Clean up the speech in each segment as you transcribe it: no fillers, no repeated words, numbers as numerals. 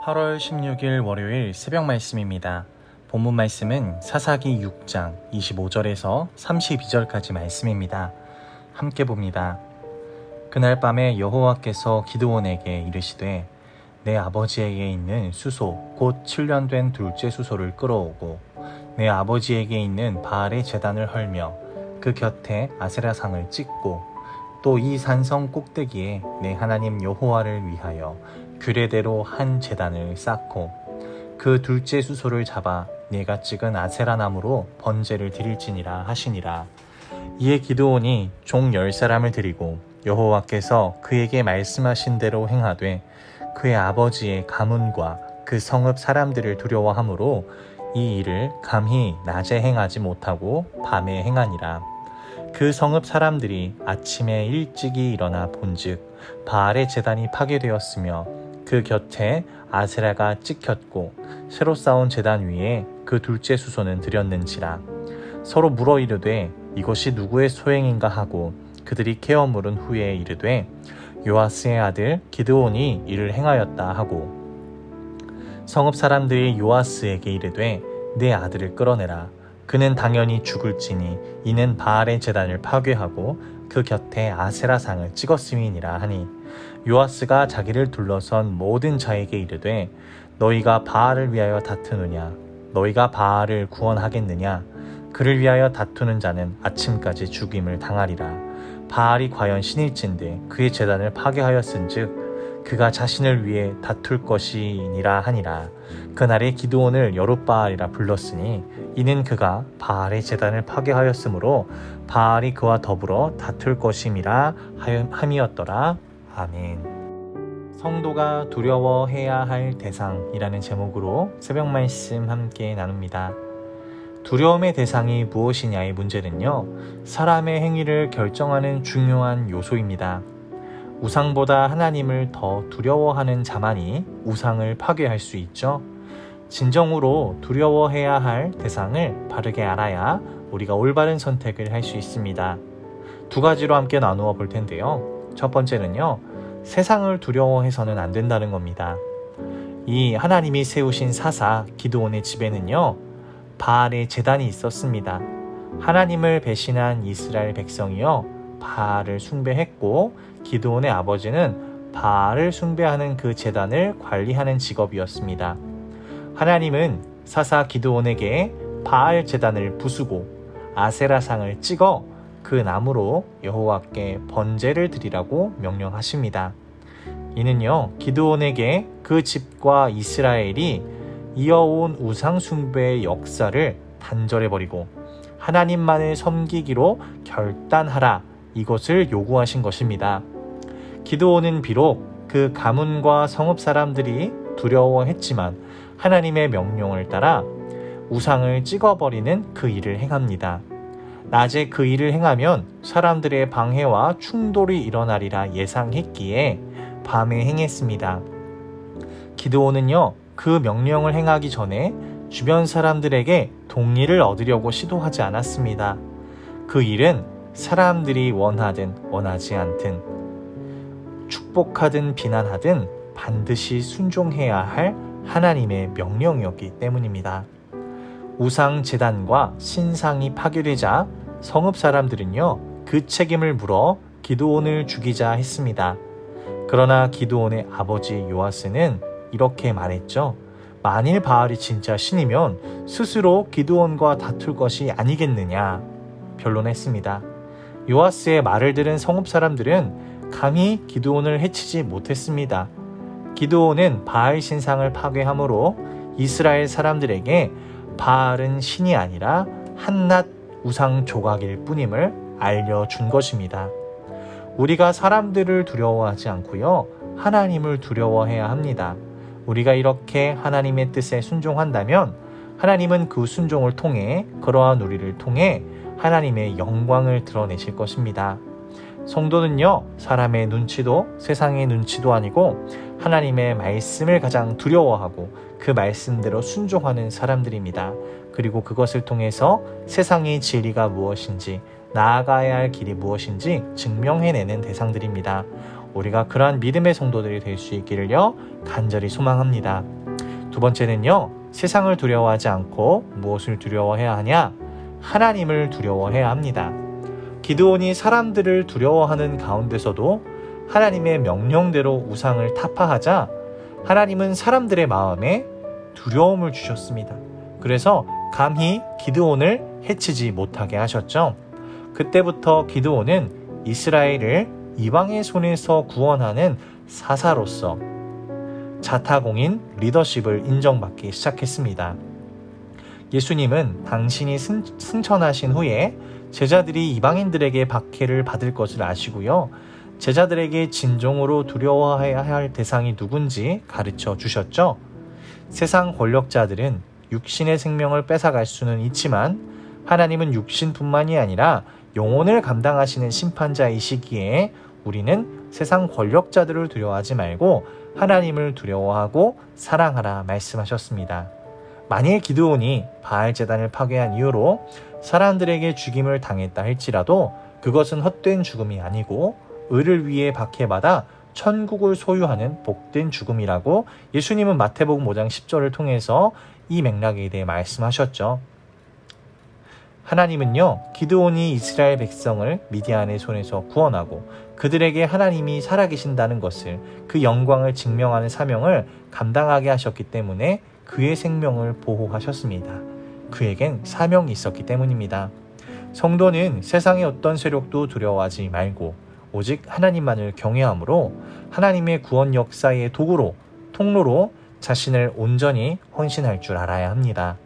8월 16일 월요일 새벽 말씀입니다. 본문 말씀은 사사기 6장 25절에서 32절까지 말씀입니다. 함께 봅니다. 그날 밤에 여호와께서 기드온에게 이르시되 내 아버지에게 있는 수소 곧 7년 된 둘째 수소를 끌어오고 내 아버지에게 있는 바알의 제단을 헐며 그 곁에 아세라상을 찍고 또 이 산성 꼭대기에 내 하나님 여호와를 위하여 규례대로 한 제단을 쌓고 그 둘째 수소를 잡아 내가 찍은 아세라 나무로 번제를 드릴지니라 하시니라. 이에 기드온이 종 10사람을 드리고 여호와께서 그에게 말씀하신 대로 행하되 그의 아버지의 가문과 그 성읍 사람들을 두려워하므로 이 일을 감히 낮에 행하지 못하고 밤에 행하니라. 그 성읍 사람들이 아침에 일찍이 일어나 본즉 바알의 제단이 파괴되었으며 그 곁에 아세라가 찍혔고 새로 쌓은 제단 위에 그 둘째 수소는 드렸는지라. 서로 물어 이르되 이것이 누구의 소행인가 하고 그들이 케어 물은 후에 이르되 요아스의 아들 기드온이 이를 행하였다 하고 성읍 사람들이 요아스에게 이르되 내 아들을 끌어내라. 그는 당연히 죽을지니 이는 바알의 제단을 파괴하고 그 곁에 아세라상을 찍었음이니라 하니 요아스가 자기를 둘러선 모든 자에게 이르되 너희가 바알을 위하여 다투느냐 너희가 바알을 구원하겠느냐 그를 위하여 다투는 자는 아침까지 죽임을 당하리라. 바알이 과연 신일진데 그의 제단을 파괴하였은즉 그가 자신을 위해 다툴 것이니라 하니라. 그날에 기드온을 여룻바알이라 불렀으니 이는 그가 바알의 제단을 파괴하였으므로 바알이 그와 더불어 다툴 것임이라 함이었더라. 아멘. 성도가 두려워해야 할 대상이라는 제목으로 새벽 말씀 함께 나눕니다. 두려움의 대상이 무엇이냐의 문제는요, 사람의 행위를 결정하는 중요한 요소입니다. 우상보다 하나님을 더 두려워하는 자만이 우상을 파괴할 수 있죠. 진정으로 두려워해야 할 대상을 바르게 알아야 우리가 올바른 선택을 할 수 있습니다. 두 가지로 함께 나누어 볼 텐데요. 첫 번째는요, 세상을 두려워해서는 안 된다는 겁니다. 이 하나님이 세우신 사사 기드온의 집에는요, 바알의 제단이 있었습니다. 하나님을 배신한 이스라엘 백성이요, 바알을 숭배했고 기드온의 아버지는 바알을 숭배하는 그 제단을 관리하는 직업이었습니다. 하나님은 사사 기드온에게 바알 제단을 부수고 아세라상을 찍어 그 나무로 여호와께 번제를 드리라고 명령하십니다. 이는요, 기드온에게 그 집과 이스라엘이 이어온 우상 숭배의 역사를 단절해버리고 하나님만을 섬기기로 결단하라, 이것을 요구하신 것입니다. 기드온은 비록 그 가문과 성읍 사람들이 두려워했지만 하나님의 명령을 따라 우상을 찍어버리는 그 일을 행합니다. 낮에 그 일을 행하면 사람들의 방해와 충돌이 일어나리라 예상했기에 밤에 행했습니다. 기드온은요, 그 명령을 행하기 전에 주변 사람들에게 동의를 얻으려고 시도하지 않았습니다. 그 일은 사람들이 원하든 원하지 않든 축복하든 비난하든 반드시 순종해야 할 하나님의 명령이었기 때문입니다. 우상 제단과 신상이 파괴되자 성읍 사람들은요, 그 책임을 물어 기드온을 죽이자 했습니다. 그러나 기드온의 아버지 요아스는 이렇게 말했죠. 만일 바알이 진짜 신이면 스스로 기드온과 다툴 것이 아니겠느냐 변론했습니다. 요아스의 말을 들은 성읍 사람들은 감히 기드온을 해치지 못했습니다. 기드온은 바알 신상을 파괴함으로 이스라엘 사람들에게 바알은 신이 아니라 한낱 우상 조각일 뿐임을 알려준 것입니다. 우리가 사람들을 두려워하지 않고요, 하나님을 두려워해야 합니다. 우리가 이렇게 하나님의 뜻에 순종한다면 하나님은 그 순종을 통해 그러한 우리를 통해 하나님의 영광을 드러내실 것입니다. 성도는요, 사람의 눈치도 세상의 눈치도 아니고 하나님의 말씀을 가장 두려워하고 그 말씀대로 순종하는 사람들입니다. 그리고 그것을 통해서 세상의 진리가 무엇인지, 나아가야 할 길이 무엇인지 증명해내는 대상들입니다. 우리가 그러한 믿음의 성도들이 될 수 있기를요 간절히 소망합니다. 두 번째는요, 세상을 두려워하지 않고 무엇을 두려워해야 하냐? 하나님을 두려워해야 합니다. 기드온이 사람들을 두려워하는 가운데서도 하나님의 명령대로 우상을 타파하자 하나님은 사람들의 마음에 두려움을 주셨습니다. 그래서 감히 기드온을 해치지 못하게 하셨죠. 그때부터 기드온은 이스라엘을 이방의 손에서 구원하는 사사로서 자타공인 리더십을 인정받기 시작했습니다. 예수님은 당신이 승천하신 후에 제자들이 이방인들에게 박해를 받을 것을 아시고요. 제자들에게 진정으로 두려워해야 할 대상이 누군지 가르쳐 주셨죠. 세상 권력자들은 육신의 생명을 뺏어갈 수는 있지만 하나님은 육신뿐만이 아니라 영혼을 감당하시는 심판자이시기에 우리는 세상 권력자들을 두려워하지 말고 하나님을 두려워하고 사랑하라 말씀하셨습니다. 만일 기드온이 바알 제단을 파괴한 이유로 사람들에게 죽임을 당했다 할지라도 그것은 헛된 죽음이 아니고 의를 위해 박해받아 천국을 소유하는 복된 죽음이라고 예수님은 마태복음 5장 10절을 통해서 이 맥락에 대해 말씀하셨죠. 하나님은요, 기드온이 이스라엘 백성을 미디안의 손에서 구원하고 그들에게 하나님이 살아계신다는 것을, 그 영광을 증명하는 사명을 감당하게 하셨기 때문에 그의 생명을 보호하셨습니다. 그에겐 사명이 있었기 때문입니다. 성도는 세상의 어떤 세력도 두려워하지 말고 오직 하나님만을 경외함으로 하나님의 구원 역사의 도구로, 통로로 자신을 온전히 헌신할 줄 알아야 합니다.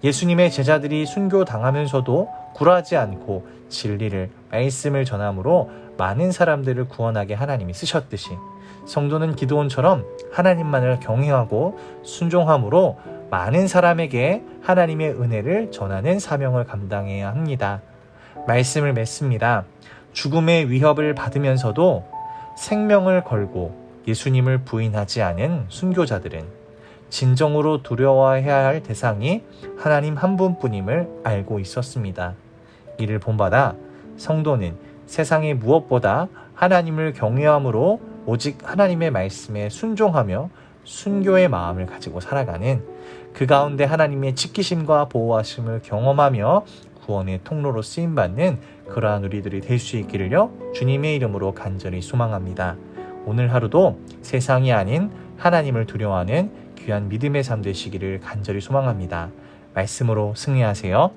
예수님의 제자들이 순교당하면서도 굴하지 않고 진리를, 말씀을 전함으로 많은 사람들을 구원하게 하나님이 쓰셨듯이 성도는 기드온처럼 하나님만을 경외하고 순종함으로 많은 사람에게 하나님의 은혜를 전하는 사명을 감당해야 합니다. 말씀을 맺습니다. 죽음의 위협을 받으면서도 생명을 걸고 예수님을 부인하지 않은 순교자들은 진정으로 두려워해야 할 대상이 하나님 한 분뿐임을 알고 있었습니다. 이를 본받아 성도는 세상의 무엇보다 하나님을 경외함으로 오직 하나님의 말씀에 순종하며 순교의 마음을 가지고 살아가는, 그 가운데 하나님의 지키심과 보호하심을 경험하며 구원의 통로로 쓰임받는 그러한 우리들이 될 수 있기를요 주님의 이름으로 간절히 소망합니다. 오늘 하루도 세상이 아닌 하나님을 두려워하는 귀한 믿음의 삶 되시기를 간절히 소망합니다. 말씀으로 승리하세요.